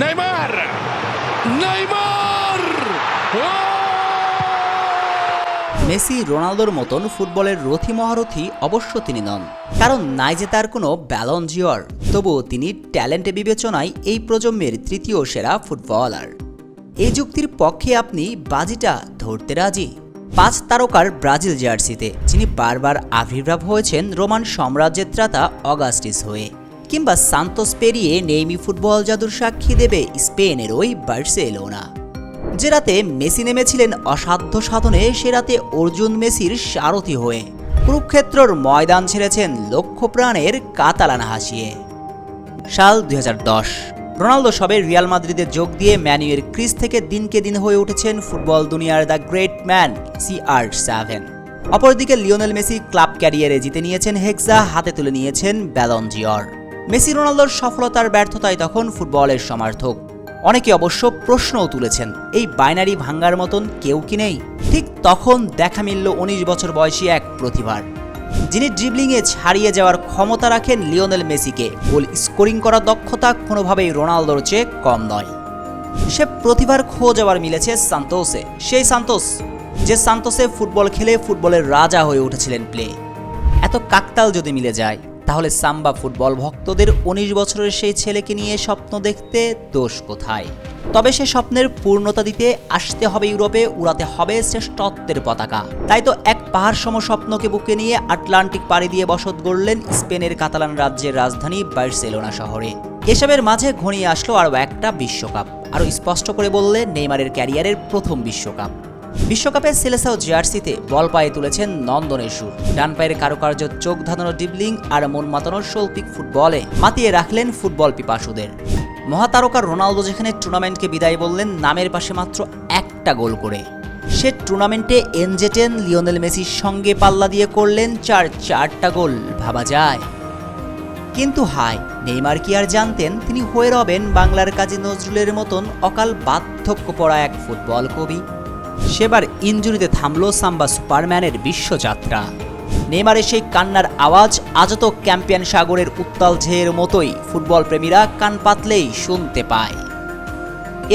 Neymar, Neymar! Messi রোনালদোর মতন ফুটবলের রথী মহারথী অবশ্য তিনি নন, কারণ নাই যে তার কোনো ব্যালন ডি'অর। তবুও তিনি ট্যালেন্টে বিবেচনায় এই প্রজন্মের তৃতীয় সেরা ফুটবলার। এই যুক্তির পক্ষে আপনি বাজিটা ধরতে রাজি? 5 তারকার ব্রাজিল জার্সিতে যিনি বারবার আবির্ভাব হয়েছেন রোমান সাম্রাজ্যের ত্রাতা অগাস্টিস হয়ে, কিংবা সান্তোস পেরিয়ে নেইমি ফুটবল জাদুর সাক্ষী দেবে স্পেনের ওই বার্সেলোনা। যে রাতে মেসি নেমেছিলেন অসাধ্য সাধনে, সে রাতে অর্জুন মেসির সারথি হয়ে কুরুক্ষেত্রর ময়দান ছেড়েছেন লক্ষ প্রাণের কাতালান হাসিয়ে। সাল 2010, রোনালদো সবে রিয়াল মাদ্রিদে যোগ দিয়ে ম্যানুয়ের ক্রিজ থেকে দিনকে দিন হয়ে উঠেছেন ফুটবল দুনিয়ার দ্য গ্রেট ম্যান CR7। অপরদিকে লিওনেল মেসি ক্লাব ক্যারিয়ারে জিতে নিয়েছেন হেক্সা, হাতে তুলে নিয়েছেন ব্যালন ডি'অর। মেসি রোনালদোর সফলতার ব্যর্থতায় তখন ফুটবলের সমার্থক অনেকে অবশ্য প্রশ্নও তুলেছেন, এই বাইনারি ভাঙ্গার মতন কেউ কি নেই? ঠিক তখন দেখা মিলল 19 বছর বয়সী এক প্রতিভার, যিনি ড্রিবলিংয়ে ছাড়িয়ে যাওয়ার ক্ষমতা রাখেন লিওনেল মেসিকে। গোল স্কোরিং করার দক্ষতা কোনোভাবেই রোনালদোর চেয়ে কম নয়। সে প্রতিভার খোঁজ আবার মিলেছে সান্তোসে, সেই সান্তোস যে সান্তোসে ফুটবল খেলে ফুটবলের রাজা হয়ে উঠেছিলেন প্লে। এত কাকতাল যদি মিলে যায়, তাহলে সাম্বা ফুটবল ভক্তদের 19 বছরের সেই ছেলেকে নিয়ে স্বপ্ন দেখতে দোষ কোথায়? তবে সে স্বপ্নের পূর্ণতা দিতে আসতে হবে ইউরোপে, উড়াতে হবে শ্রেষ্ঠত্বের পতাকা। তাই তো এক পাহাড় সম স্বপ্নকে বুকে নিয়ে আটলান্টিক পাড়ি দিয়ে বসত গড়লেন স্পেনের কাতালান রাজ্যের রাজধানী বার্সেলোনা শহরে। এসবের মাঝে ঘনিয়ে আসলো আরও একটা বিশ্বকাপ, আরও স্পষ্ট করে বললে নেইমারের ক্যারিয়ারের প্রথম বিশ্বকাপ। বিশ্বকাপে সেলেসাও জার্সিতে বল পায়ে তুলেছেন নন্দনের সুর। ডান পায়ের কারুকার্য, চোখ ধাঁধানো ড্রিবলিং আর মন মাতানো শৈল্পিক ফুটবলে মাতিয়ে রাখলেন ফুটবল পিপাসুদের। মহাতারকা রোনালদো যেখানে টুর্নামেন্টকে বিদায় বললেন নামের পাশে মাত্র একটা গোল করে, সে টুর্নামেন্টে এনজেটেন লিওনেল মেসির সঙ্গে পাল্লা দিয়ে করলেন 4টা গোল। ভাবা যায়? কিন্তু হায়, নেইমার কি আর জানতেন তিনি হয়ে রবেন বাংলার কাজী নজরুলের মতন অকাল বার্ধক্য পড়া এক ফুটবল কবি? সেবার ইনজুরিতে থামলো সাম্বা সুপারম্যানের বিশ্বযাত্রা। নেইমারের সেই কান্নার আওয়াজ আজও তো ক্যাম্পিয়ন সাগরের উত্তাল ঝেয়ের মতোই ফুটবল প্রেমীরা কান পাতলেই শুনতে পায়।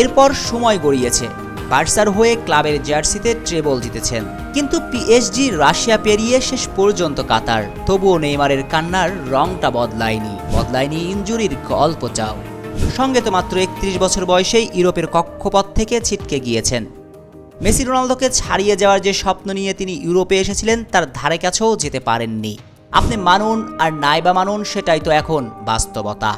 এরপর সময় গড়িয়েছে, বার্সার হয়ে ক্লাবের জার্সিতে ট্রেবল জিতেছেন, কিন্তু PSG রাশিয়া পেরিয়ে শেষ পর্যন্ত কাতার। তবুও নেইমারের কান্নার রংটা বদলায়নি ইনজুরির গল্পটাও। সঙ্গে তো মাত্র 31 বছর বয়সেই ইউরোপের কক্ষপথ থেকে ছিটকে গিয়েছেন। মেসি রোনালদোকে ছাড়িয়ে যাওয়ার যে স্বপ্ন নিয়ে তিনি ইউরোপে এসেছিলেন, তার ধারে কাছেও যেতে পারেননি। আপনি মানুন আর নাইবা মানুন, সেটাই তো এখন বাস্তবতা।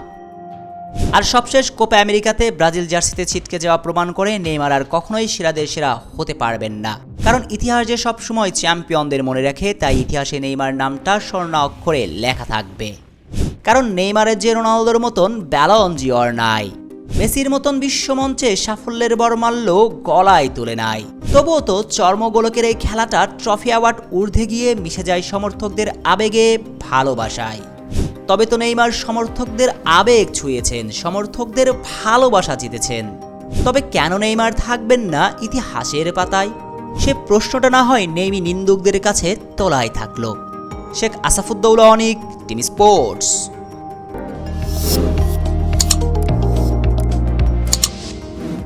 আর সবশেষ কোপা আমেরিকাতে ব্রাজিল জার্সিতে ছিটকে যাওয়া প্রমাণ করে নেইমার আর কখনোই সেরাদের সেরা হতে পারবেন না। কারণ ইতিহাস যে সবসময় চ্যাম্পিয়নদের মনে রাখে, তাই ইতিহাসে নেইমার নামটা স্বর্ণ অক্ষরে লেখা থাকবে। কারণ নেইমারের যে রোনালদোর মতন ব্যালন ডি'অর নাই, মেসির মতন বিশ্বমঞ্চে সাফল্যের বরমাল্য গলায় তুলে নাই। তবুও তো চর্মগোলকের এই খেলাটা ট্রফি অ্যাওয়ার্ড ঊর্ধ্বে গিয়ে মিশে যায় সমর্থকদের আবেগে, ভালোবাসায়। তবে তো নেইমার সমর্থকদের আবেগ ছুঁয়েছেন, সমর্থকদের ভালোবাসা জিতেছেন। তবে কেন নেইমার থাকবেন না ইতিহাসের পাতায়? সে প্রশ্নটা না হয় নেইমি নিন্দুকদের কাছে তোলায় থাকলো। শেখ আসাফুদ্দৌলা অনিক, টিম স্পোর্টস।